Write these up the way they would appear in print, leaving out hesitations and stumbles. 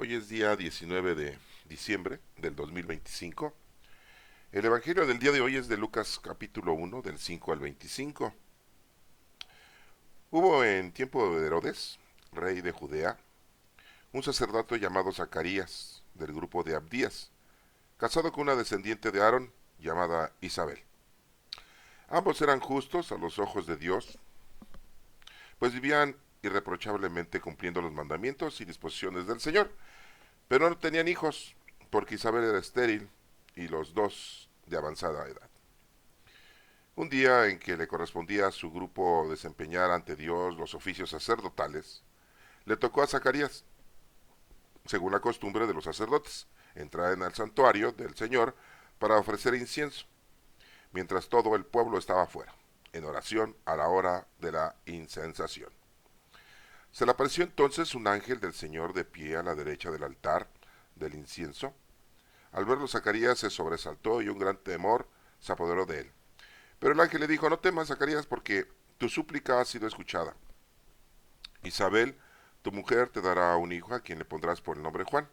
Hoy es día 19 de diciembre del 2025. El Evangelio del día de hoy es de Lucas capítulo 1 del 5 al 25. Hubo en tiempo de Herodes, rey de Judea, un sacerdote llamado Zacarías, del grupo de Abdías, casado con una descendiente de Aarón llamada Isabel. Ambos eran justos a los ojos de Dios, pues vivían irreprochablemente cumpliendo los mandamientos y disposiciones del Señor, pero no tenían hijos, porque Isabel era estéril y los dos de avanzada edad. Un día en que le correspondía a su grupo desempeñar ante Dios los oficios sacerdotales, le tocó a Zacarías, según la costumbre de los sacerdotes, entrar en el santuario del Señor para ofrecer incienso, mientras todo el pueblo estaba afuera, en oración a la hora de la incensación. Se le apareció entonces un ángel del Señor de pie a la derecha del altar del incienso. Al verlo, Zacarías se sobresaltó y un gran temor se apoderó de él. Pero el ángel le dijo: no temas, Zacarías, porque tu súplica ha sido escuchada. Isabel, tu mujer, te dará un hijo a quien le pondrás por el nombre Juan.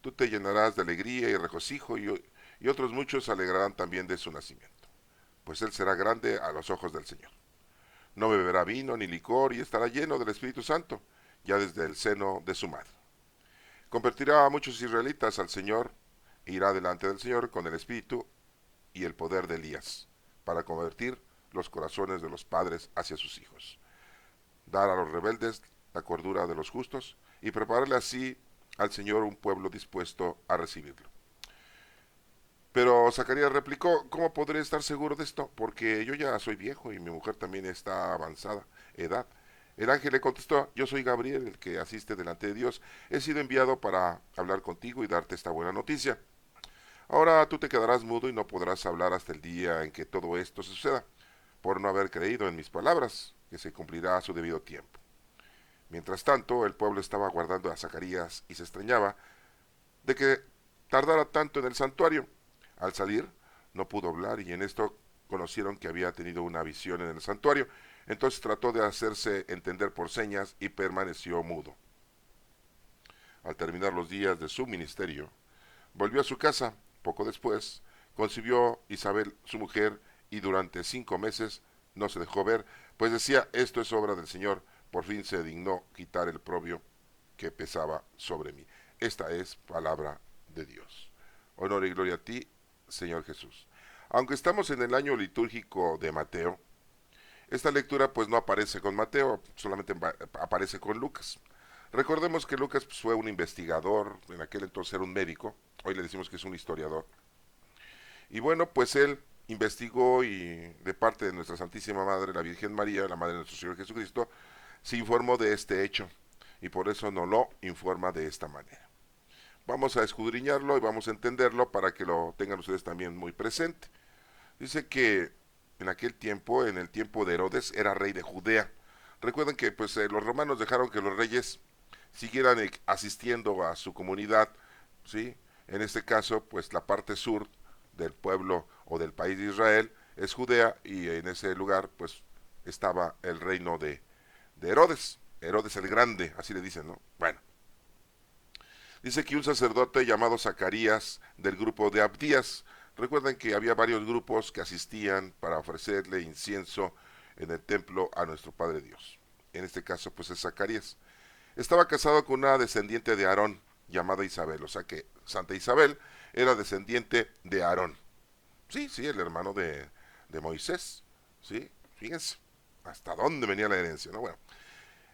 Tú te llenarás de alegría y regocijo, y otros muchos se alegrarán también de su nacimiento, pues él será grande a los ojos del Señor. No beberá vino ni licor y estará lleno del Espíritu Santo, ya desde el seno de su madre. Convertirá a muchos israelitas al Señor e irá delante del Señor con el Espíritu y el poder de Elías, para convertir los corazones de los padres hacia sus hijos, dar a los rebeldes la cordura de los justos y prepararle así al Señor un pueblo dispuesto a recibirlo. Pero Zacarías replicó: ¿cómo podré estar seguro de esto? Porque yo ya soy viejo y mi mujer también está avanzada edad. El ángel le contestó: yo soy Gabriel, el que asiste delante de Dios. He sido enviado para hablar contigo y darte esta buena noticia. Ahora tú te quedarás mudo y no podrás hablar hasta el día en que todo esto suceda, por no haber creído en mis palabras, que se cumplirá a su debido tiempo. Mientras tanto, el pueblo estaba aguardando a Zacarías y se extrañaba de que tardara tanto en el santuario. Al salir, no pudo hablar y en esto conocieron que había tenido una visión en el santuario. Entonces trató de hacerse entender por señas y permaneció mudo. Al terminar los días de su ministerio, volvió a su casa. Poco después, concibió Isabel, su mujer, y durante 5 meses no se dejó ver, pues decía: esto es obra del Señor. Por fin se dignó quitar el propio que pesaba sobre mí. Esta es palabra de Dios. Honor y gloria a ti, Señor Jesús. Aunque estamos en el año litúrgico de Mateo, esta lectura pues no aparece con Mateo, solamente aparece con Lucas. Recordemos que Lucas pues, fue un investigador, en aquel entonces era un médico, hoy le decimos que es un historiador. Y bueno, pues él investigó y de parte de nuestra Santísima Madre, la Virgen María, la Madre de nuestro Señor Jesucristo, se informó de este hecho y por eso nos lo informa de esta manera. Vamos a escudriñarlo y vamos a entenderlo para que lo tengan ustedes también muy presente. Dice que en aquel tiempo, en el tiempo de Herodes, era rey de Judea. Recuerden que pues los romanos dejaron que los reyes siguieran asistiendo a su comunidad, ¿sí? En este caso, pues la parte sur del pueblo o del país de Israel es Judea y en ese lugar pues estaba el reino de Herodes, Herodes el Grande, así le dicen, ¿no? Bueno, dice que un sacerdote llamado Zacarías del grupo de Abdías, recuerden que había varios grupos que asistían para ofrecerle incienso en el templo a nuestro Padre Dios. En este caso pues es Zacarías. Estaba casado con una descendiente de Aarón llamada Isabel, o sea que Santa Isabel era descendiente de Aarón. Sí, sí, el hermano de Moisés. Sí, fíjense, hasta dónde venía la herencia, ¿no? Bueno,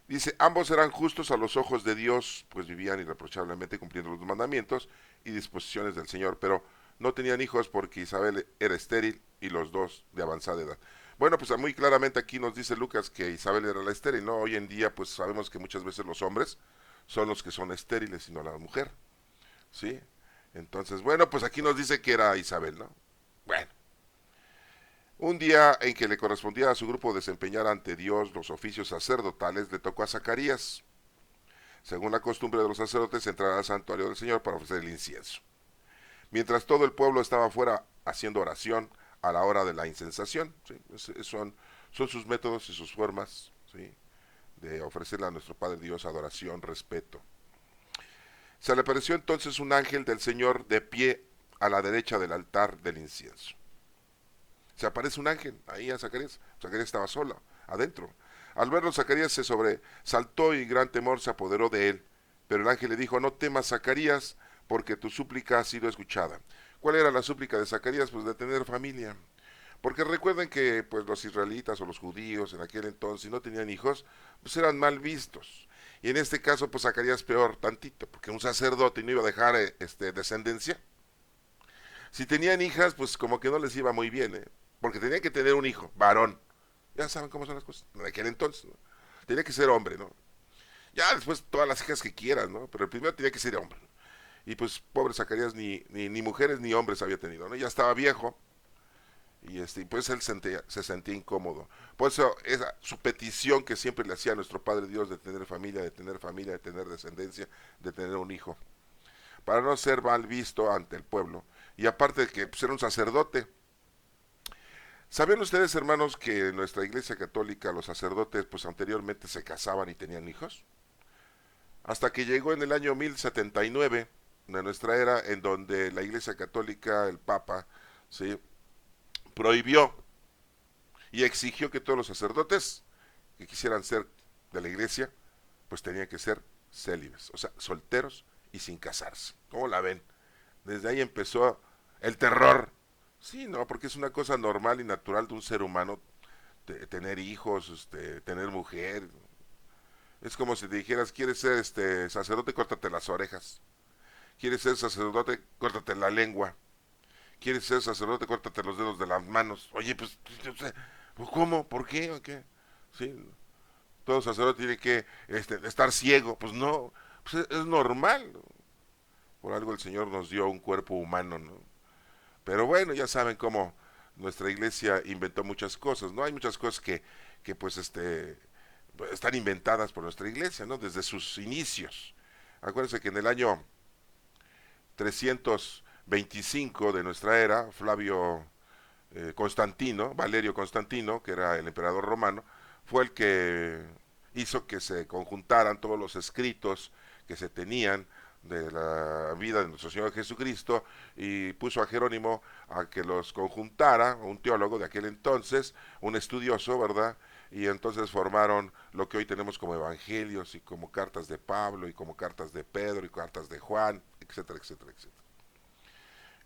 dice: ambos eran justos a los ojos de Dios, pues vivían irreprochablemente cumpliendo los mandamientos y disposiciones del Señor, pero no tenían hijos porque Isabel era estéril y los dos de avanzada edad. Bueno, pues muy claramente aquí nos dice Lucas que Isabel era la estéril, ¿no? Hoy en día pues sabemos que muchas veces los hombres son los que son estériles y no la mujer, ¿sí? Entonces, bueno, pues aquí nos dice que era Isabel, ¿no? Bueno, un día en que le correspondía a su grupo desempeñar ante Dios los oficios sacerdotales, le tocó a Zacarías, según la costumbre de los sacerdotes, entrar al santuario del Señor para ofrecer el incienso. Mientras todo el pueblo estaba afuera haciendo oración a la hora de la incensación, ¿sí? Son sus métodos y sus formas, ¿sí? De ofrecerle a nuestro Padre Dios adoración, respeto. Se le apareció entonces un ángel del Señor de pie a la derecha del altar del incienso. Se aparece un ángel ahí a Zacarías. Zacarías estaba solo, adentro. Al verlo, Zacarías se sobresaltó y gran temor se apoderó de él. Pero el ángel le dijo: no temas, Zacarías, porque tu súplica ha sido escuchada. ¿Cuál era la súplica de Zacarías? Pues de tener familia. Porque recuerden que pues los israelitas o los judíos en aquel entonces, si no tenían hijos, pues eran mal vistos. Y en este caso, pues Zacarías peor tantito, porque un sacerdote no iba a dejar descendencia. Si tenían hijas, pues como que no les iba muy bien, ¿eh? Porque tenían que tener un hijo, varón. Ya saben cómo son las cosas, en aquel entonces, ¿no? Tenía que ser hombre, ¿no? Ya después todas las hijas que quieras, ¿no? Pero el primero tenía que ser hombre. Y pues pobre Zacarías ni mujeres ni hombres había tenido, ¿no? Ya estaba viejo, y pues él se sentía incómodo. Por eso esa, su petición que siempre le hacía a nuestro Padre Dios de tener familia, de tener descendencia, de tener un hijo, para no ser mal visto ante el pueblo. Y aparte de que pues, era un sacerdote. ¿Sabían ustedes, hermanos, que en nuestra iglesia católica los sacerdotes pues anteriormente se casaban y tenían hijos? Hasta que llegó en el año 1079 de nuestra era, en donde la iglesia católica, el Papa, ¿sí?, prohibió y exigió que todos los sacerdotes que quisieran ser de la iglesia, pues tenían que ser célibes, o sea, solteros y sin casarse. ¿Cómo la ven? Desde ahí empezó el terror. Sí, no, porque es una cosa normal y natural de un ser humano tener hijos, tener mujer. Es como si te dijeras: quieres ser sacerdote, córtate las orejas. Quieres ser sacerdote, córtate la lengua. Quieres ser sacerdote, córtate los dedos de las manos. Oye, pues, ¿cómo? ¿Por qué? ¿O qué? Sí, todo sacerdote tiene que estar ciego. Pues no, pues es normal, ¿no? Por algo el Señor nos dio un cuerpo humano, ¿no? Pero bueno, ya saben cómo nuestra iglesia inventó muchas cosas, ¿no? Hay muchas cosas que pues están inventadas por nuestra iglesia, ¿no? Desde sus inicios. Acuérdense que en el año 325 de nuestra era, Flavio Constantino, Valerio Constantino, que era el emperador romano, fue el que hizo que se conjuntaran todos los escritos que se tenían de la vida de nuestro Señor Jesucristo, y puso a Jerónimo a que los conjuntara, un teólogo de aquel entonces, un estudioso, ¿verdad? Y entonces formaron lo que hoy tenemos como evangelios y como cartas de Pablo y como cartas de Pedro y cartas de Juan, etcétera, etcétera, etcétera.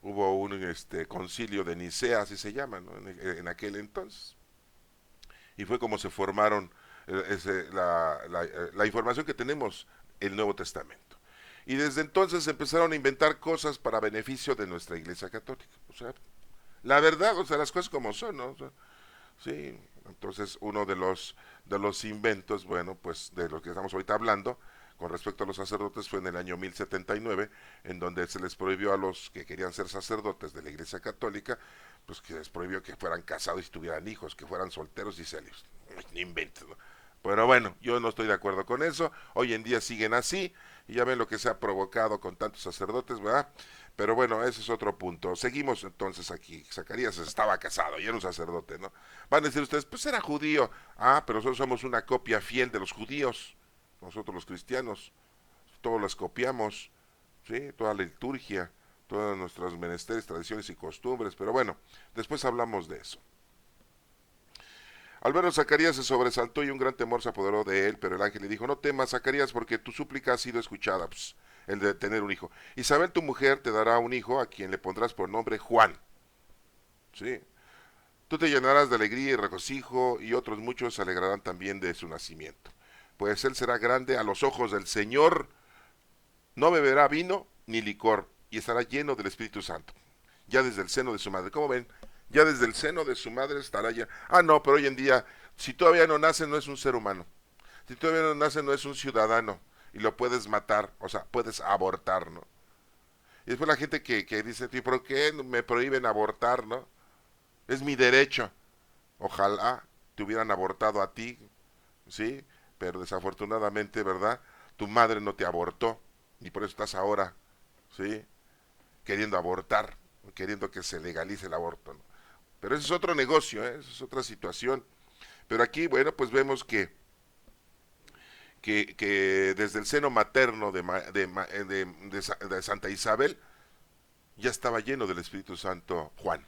Hubo un concilio de Nicea, así se llama, ¿no?, en aquel entonces. Y fue como se formaron la información que tenemos, el Nuevo Testamento. Y desde entonces empezaron a inventar cosas para beneficio de nuestra Iglesia Católica. O sea, la verdad, o sea, las cosas como son, ¿no? O sea, sí, entonces uno de los inventos, bueno, pues de lo que estamos ahorita hablando, con respecto a los sacerdotes, fue en el año 1079, en donde se les prohibió a los que querían ser sacerdotes de la Iglesia Católica, pues que les prohibió que fueran casados y tuvieran hijos, que fueran solteros y célibes. Ni inventes, ¿no? Pero bueno, yo no estoy de acuerdo con eso. Hoy en día siguen así, y ya ven lo que se ha provocado con tantos sacerdotes, ¿verdad? Pero bueno, ese es otro punto. Seguimos entonces aquí. Zacarías estaba casado y era un sacerdote, ¿no? Van a decir ustedes: pues era judío. Ah, pero nosotros somos una copia fiel de los judíos. Nosotros los cristianos, todos las copiamos, ¿sí? Toda la liturgia, todas nuestras menesteres, tradiciones y costumbres. Pero bueno, después hablamos de eso. Al verlo, Zacarías se sobresaltó y un gran temor se apoderó de él, pero el ángel le dijo: no temas, Zacarías, porque tu súplica ha sido escuchada, pues, el de tener un hijo. Isabel, tu mujer, te dará un hijo, a quien le pondrás por nombre Juan. ¿Sí? Tú te llenarás de alegría y regocijo, y otros muchos se alegrarán también de su nacimiento. Pues él será grande a los ojos del Señor, no beberá vino ni licor, y estará lleno del Espíritu Santo, ya desde el seno de su madre. ¿Cómo ven? Ya desde el seno de su madre estará ya. Ah, no, pero hoy en día, si todavía no nace, no es un ser humano. Si todavía no nace, no es un ciudadano. Y lo puedes matar, o sea, puedes abortar, ¿no? Y después la gente que dice: ¿y por qué me prohíben abortar, no? Es mi derecho. Ojalá te hubieran abortado a ti, ¿sí? Pero desafortunadamente, ¿verdad? Tu madre no te abortó, y por eso estás ahora, ¿sí?, queriendo abortar, queriendo que se legalice el aborto, ¿no? Pero ese es otro negocio, ¿eh? Esa es otra situación. Pero aquí, bueno, pues vemos que desde el seno materno de Santa Isabel ya estaba lleno del Espíritu Santo Juan,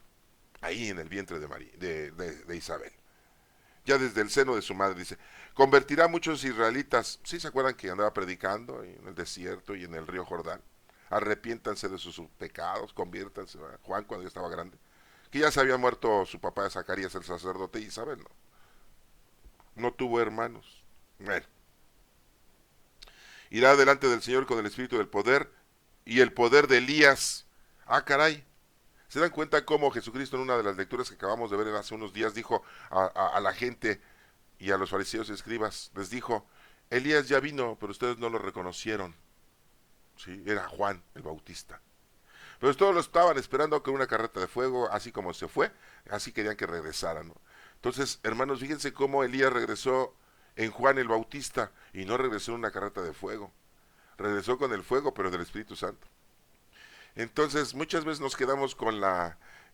ahí en el vientre de, María, de Isabel. Ya desde el seno de su madre dice, convertirá a muchos israelitas. ¿Sí se acuerdan que andaba predicando en el desierto y en el río Jordán? Arrepiéntanse de sus pecados, conviértanse a Juan cuando ya estaba grande. Que ya se había muerto su papá de Zacarías, el sacerdote, y Isabel no tuvo hermanos. Bueno, irá delante del Señor con el espíritu del poder y el poder de Elías. Ah, caray. ¿Se dan cuenta cómo Jesucristo en una de las lecturas que acabamos de ver hace unos días dijo a la gente y a los fariseos y escribas, les dijo, Elías ya vino, pero ustedes no lo reconocieron? Sí, era Juan el Bautista. Pero todos lo estaban esperando con una carreta de fuego, así como se fue, así querían que regresara, ¿no? Entonces, hermanos, fíjense cómo Elías regresó en Juan el Bautista y no regresó en una carreta de fuego. Regresó con el fuego, pero del Espíritu Santo. Entonces, muchas veces nos quedamos con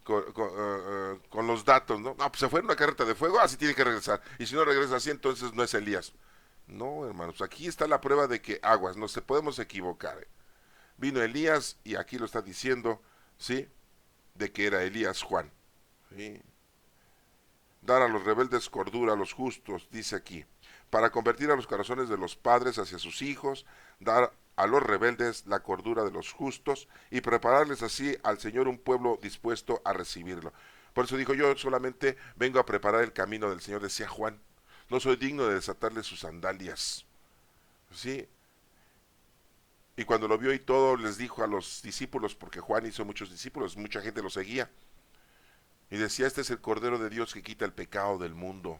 con los datos, ¿no? No, pues se fue en una carreta de fuego, así tiene que regresar. Y si no regresa así, entonces no es Elías. No, hermanos, aquí está la prueba de que aguas, no se podemos equivocar. Vino Elías y aquí lo está diciendo, ¿sí? De que era Elías Juan. ¿Sí? Dar a los rebeldes cordura a los justos, dice aquí, para convertir a los corazones de los padres hacia sus hijos, dar a los rebeldes la cordura de los justos y prepararles así al Señor un pueblo dispuesto a recibirlo. Por eso dijo, yo solamente vengo a preparar el camino del Señor, decía Juan. No soy digno de desatarle sus sandalias. ¿Sí? Y cuando lo vio y todo, les dijo a los discípulos, porque Juan hizo muchos discípulos, mucha gente lo seguía, y decía, este es el Cordero de Dios que quita el pecado del mundo,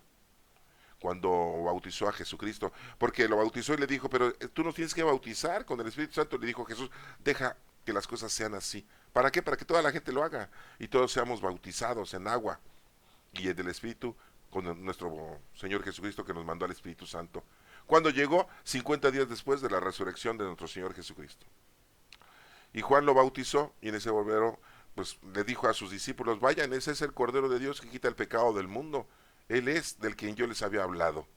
cuando bautizó a Jesucristo, porque lo bautizó y le dijo, pero tú nos tienes que bautizar con el Espíritu Santo. Le dijo Jesús, deja que las cosas sean así. ¿Para qué? Para que toda la gente lo haga y todos seamos bautizados en agua y en el Espíritu, con nuestro Señor Jesucristo que nos mandó al Espíritu Santo. Cuando llegó 50 días después de la resurrección de nuestro Señor Jesucristo. Y Juan lo bautizó y en ese volvero pues le dijo a sus discípulos, vayan, ese es el Cordero de Dios que quita el pecado del mundo. Él es del quien yo les había hablado.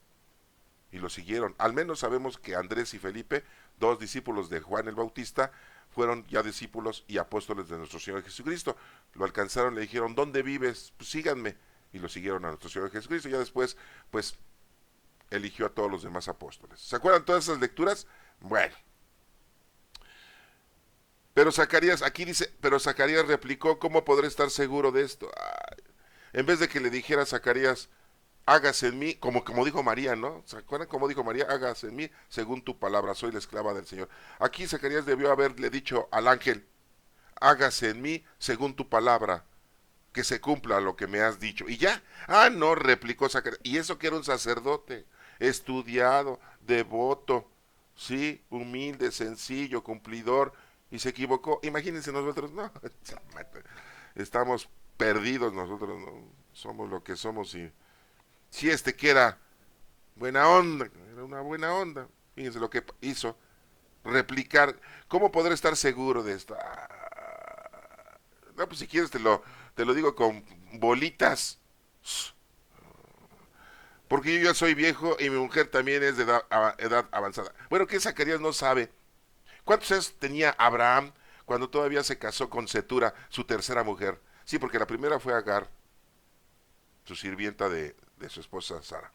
Y lo siguieron. Al menos sabemos que Andrés y Felipe, dos discípulos de Juan el Bautista, fueron ya discípulos y apóstoles de nuestro Señor Jesucristo. Lo alcanzaron, le dijeron, ¿dónde vives? Pues síganme. Y lo siguieron a nuestro Señor Jesucristo. Ya después, pues, eligió a todos los demás apóstoles. ¿Se acuerdan todas esas lecturas? Bueno. Pero Zacarías, aquí dice, pero Zacarías replicó, ¿cómo podré estar seguro de esto? Ay, en vez de que le dijera a Zacarías, hágase en mí, como dijo María, ¿no? ¿Se acuerdan cómo dijo María? Hágase en mí según tu palabra, soy la esclava del Señor. Aquí Zacarías debió haberle dicho al ángel, hágase en mí según tu palabra, que se cumpla lo que me has dicho. Y ya, no, replicó Zacarías. Y eso que era un sacerdote, estudiado, devoto, sí, humilde, sencillo, cumplidor, y se equivocó. Imagínense nosotros, no, estamos perdidos nosotros, ¿no? Somos lo que somos y si este que era buena onda, era una buena onda, fíjense lo que hizo, replicar, ¿cómo podré estar seguro de esto? No, pues si quieres te lo digo con bolitas, porque yo ya soy viejo y mi mujer también es de edad avanzada. Bueno, que Zacarías no sabe. ¿Cuántos años tenía Abraham cuando todavía se casó con Setura, su tercera mujer? Sí, porque la primera fue Agar, su sirvienta de su esposa Sara.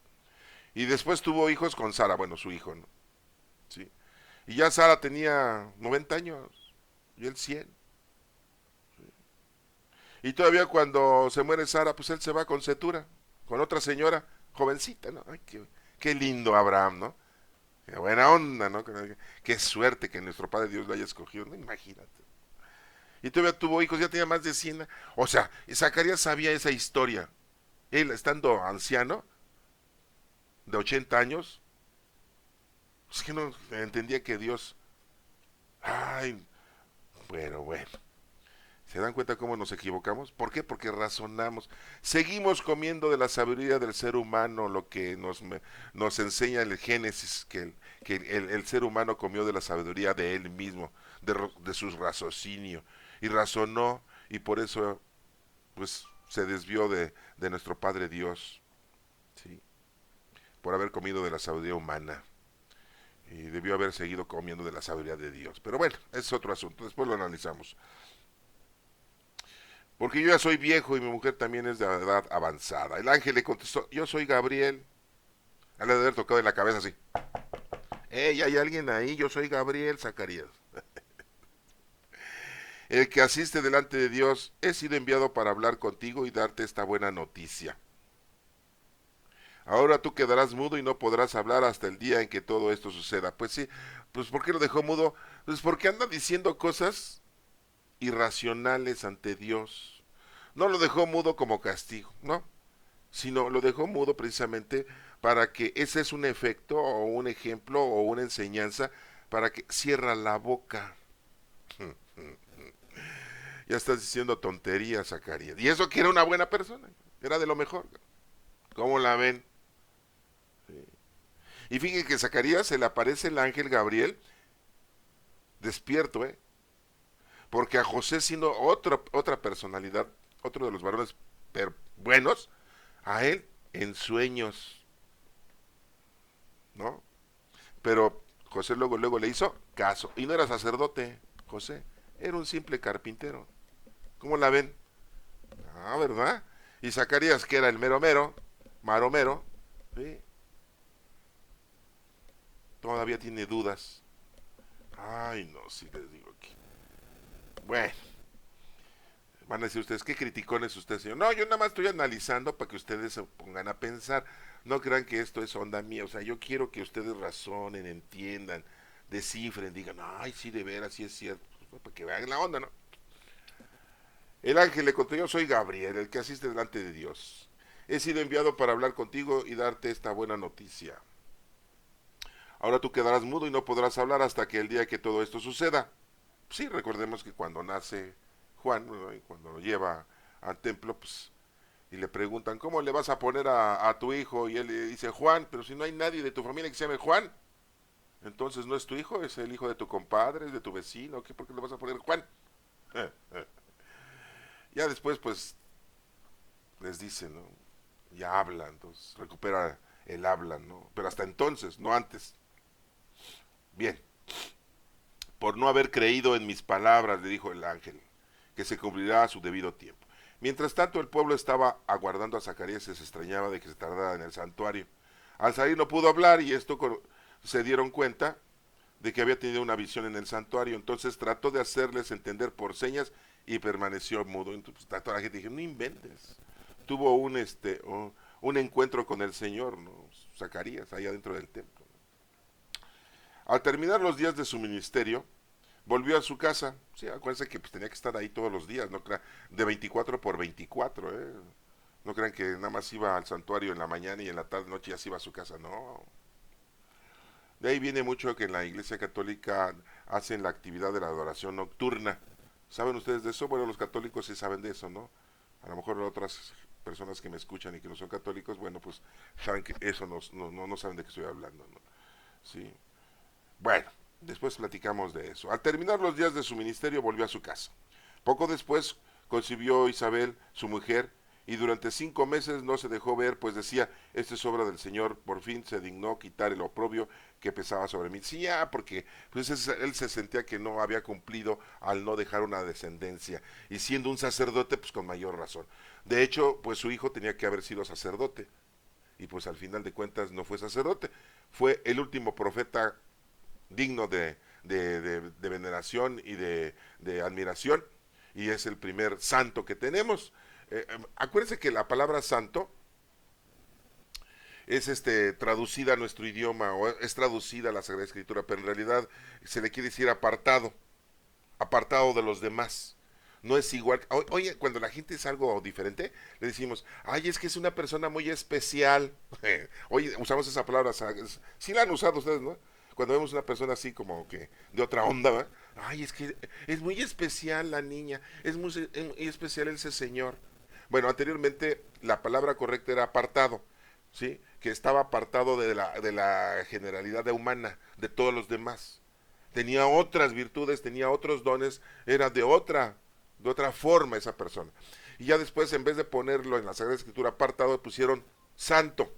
Y después tuvo hijos con Sara, bueno, su hijo, ¿no? Sí. Y ya Sara tenía 90 años y él 100. Y todavía cuando se muere Sara, pues él se va con Setura, con otra señora jovencita, ¿no? Ay, qué lindo Abraham, ¿no? Qué buena onda, ¿no? Qué suerte que nuestro Padre Dios lo haya escogido, ¿no? Imagínate. Y todavía tuvo hijos, ya tenía más de 100. O sea, Zacarías sabía esa historia. Él, estando anciano, de 80 años, es que no entendía que Dios... Ay, bueno. ¿Se dan cuenta cómo nos equivocamos? ¿Por qué? Porque razonamos. Seguimos comiendo de la sabiduría del ser humano, lo que nos enseña el Génesis, que el ser humano comió de la sabiduría de él mismo, de su raciocinio, y razonó, y por eso pues se desvió de nuestro Padre Dios, ¿sí? Por haber comido de la sabiduría humana. y debió haber seguido comiendo de la sabiduría de Dios. Pero bueno, ese es otro asunto, después lo analizamos. Porque yo ya soy viejo y mi mujer también es de edad avanzada. El ángel le contestó, yo soy Gabriel. Le debe haber tocado en la cabeza así. Hay alguien ahí, yo soy Gabriel, Zacarías. El que asiste delante de Dios, he sido enviado para hablar contigo y darte esta buena noticia. Ahora tú quedarás mudo y no podrás hablar hasta el día en que todo esto suceda. Pues sí, pues ¿por qué lo dejó mudo? Pues porque anda diciendo cosas irracionales ante Dios. No lo dejó mudo como castigo, ¿no? Sino lo dejó mudo precisamente para que ese es un efecto o un ejemplo o una enseñanza para que cierra la boca. Ya estás diciendo tonterías, Zacarías. Y eso que era una buena persona, era de lo mejor. ¿Cómo la ven? Sí. Y fíjense que Zacarías se le aparece el ángel Gabriel despierto, ¿eh? Porque a José, siendo otra personalidad, otro de los varones buenos, a él en sueños, ¿no? Pero José luego le hizo caso. Y no era sacerdote, José, era un simple carpintero. ¿Cómo la ven? Ah, ¿verdad? Y Zacarías, que era el maromero, ¿sí? Todavía tiene dudas. Ay, no, si les digo aquí. Bueno, van a decir ustedes, ¿qué criticones usted, señor? No, yo nada más estoy analizando para que ustedes se pongan a pensar. No crean que esto es onda mía. O sea, yo quiero que ustedes razonen, entiendan, descifren, digan, ay, sí, de veras, sí es cierto. Pues, para que vean la onda, ¿no? El ángel le contó, yo soy Gabriel, el que asiste delante de Dios. He sido enviado para hablar contigo y darte esta buena noticia. Ahora tú quedarás mudo y no podrás hablar hasta que el día que todo esto suceda. Sí, recordemos que cuando nace Juan, ¿no? Y cuando lo lleva al templo, pues, y le preguntan, ¿cómo le vas a poner a tu hijo? Y él le dice, Juan, pero si no hay nadie de tu familia que se llame Juan, entonces no es tu hijo, es el hijo de tu compadre, es de tu vecino, ¿qué? ¿Por qué le vas a poner Juan? Ya después, pues, les dicen, ¿no? Ya hablan, entonces recupera el habla, ¿no? Pero hasta entonces, no antes. Bien, por no haber creído en mis palabras, le dijo el ángel, que se cumplirá a su debido tiempo. Mientras tanto, el pueblo estaba aguardando a Zacarías y se extrañaba de que se tardara en el santuario. Al salir no pudo hablar y esto se dieron cuenta de que había tenido una visión en el santuario. Entonces trató de hacerles entender por señas y permaneció mudo. Entonces toda la gente dijo, no inventes. Tuvo un encuentro con el Señor, ¿no? Zacarías, allá dentro del templo. Al terminar los días de su ministerio, volvió a su casa. Sí, acuérdense que pues, tenía que estar ahí todos los días, no crean, de 24 por 24, ¿eh? No crean que nada más iba al santuario en la mañana y en la tarde, noche ya se iba a su casa, no. De ahí viene mucho que en la iglesia católica hacen la actividad de la adoración nocturna. ¿Saben ustedes de eso? Bueno, los católicos sí saben de eso, ¿no? A lo mejor otras personas que me escuchan y que no son católicos, bueno, pues saben que eso no saben de qué estoy hablando, ¿no? Sí. Bueno, después platicamos de eso. Al terminar los días de su ministerio volvió a su casa. Poco después concibió Isabel, su mujer, y durante 5 meses no se dejó ver, pues decía, esta es obra del Señor, por fin se dignó quitar el oprobio que pesaba sobre mí. Sí, ya, porque pues él se sentía que no había cumplido al no dejar una descendencia, y siendo un sacerdote, pues con mayor razón. De hecho, pues su hijo tenía que haber sido sacerdote, y pues al final de cuentas no fue sacerdote, fue el último profeta digno de veneración y de admiración, y es el primer santo que tenemos. Acuérdense que la palabra santo es traducida a nuestro idioma o es traducida a la Sagrada Escritura, pero en realidad se le quiere decir apartado de los demás. No es igual. Oye, cuando la gente es algo diferente, le decimos, ay, es que es una persona muy especial. Oye, usamos esa palabra, sí la han usado ustedes, ¿no? Cuando vemos una persona así como que de otra onda, ¿verdad? Ay, es que es muy especial la niña, muy especial ese señor. Bueno, anteriormente la palabra correcta era apartado, ¿sí? Que estaba apartado de la generalidad humana, de todos los demás. Tenía otras virtudes, tenía otros dones, era de otra forma esa persona. Y ya después, en vez de ponerlo en la Sagrada Escritura apartado, pusieron santo.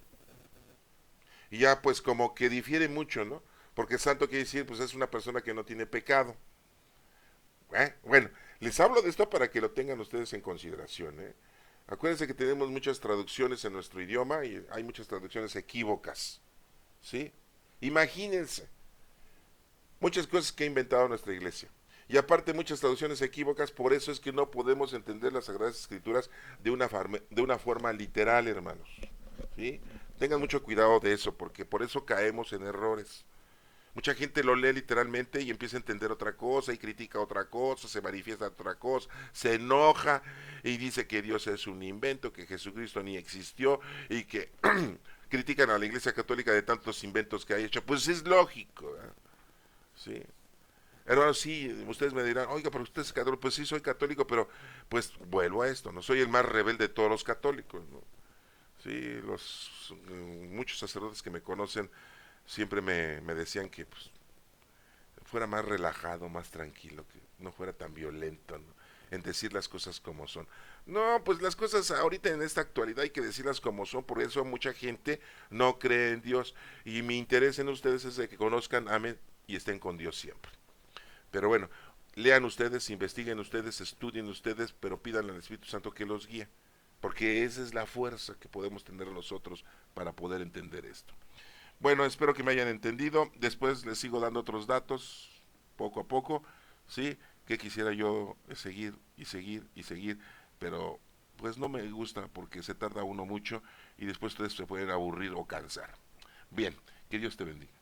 Y ya pues como que difiere mucho, ¿no? porque santo quiere decir, pues es una persona que no tiene pecado. Bueno, les hablo de esto para que lo tengan ustedes en consideración. Acuérdense que tenemos muchas traducciones en nuestro idioma y hay muchas traducciones equívocas, ¿sí? Imagínense, muchas cosas que ha inventado nuestra iglesia. Y aparte muchas traducciones equívocas, por eso es que no podemos entender las Sagradas Escrituras de una forma literal, hermanos. ¿Sí? Tengan mucho cuidado de eso, porque por eso caemos en errores. Mucha gente lo lee literalmente y empieza a entender otra cosa y critica otra cosa, se manifiesta otra cosa, se enoja y dice que Dios es un invento, que Jesucristo ni existió y que critican a la Iglesia Católica de tantos inventos que ha hecho. Pues es lógico, ¿eh? Sí. Hermano, sí, ustedes me dirán, oiga, pero usted es católico. Pues sí, soy católico, pero pues vuelvo a esto, no soy el más rebelde de todos los católicos, ¿no? Sí, muchos sacerdotes que me conocen siempre me decían que pues, fuera más relajado, más tranquilo, que no fuera tan violento, ¿no? En decir las cosas como son. No, pues las cosas ahorita en esta actualidad hay que decirlas como son, por eso mucha gente no cree en Dios y mi interés en ustedes es de que conozcan, amen y estén con Dios siempre. Pero bueno, lean ustedes, investiguen ustedes, estudien ustedes, pero pidan al Espíritu Santo que los guíe, porque esa es la fuerza que podemos tener nosotros para poder entender esto. Bueno, espero que me hayan entendido. Después les sigo dando otros datos, poco a poco, ¿sí? Que quisiera yo seguir y seguir y seguir, pero pues no me gusta porque se tarda uno mucho y después ustedes se pueden aburrir o cansar. Bien, que Dios te bendiga.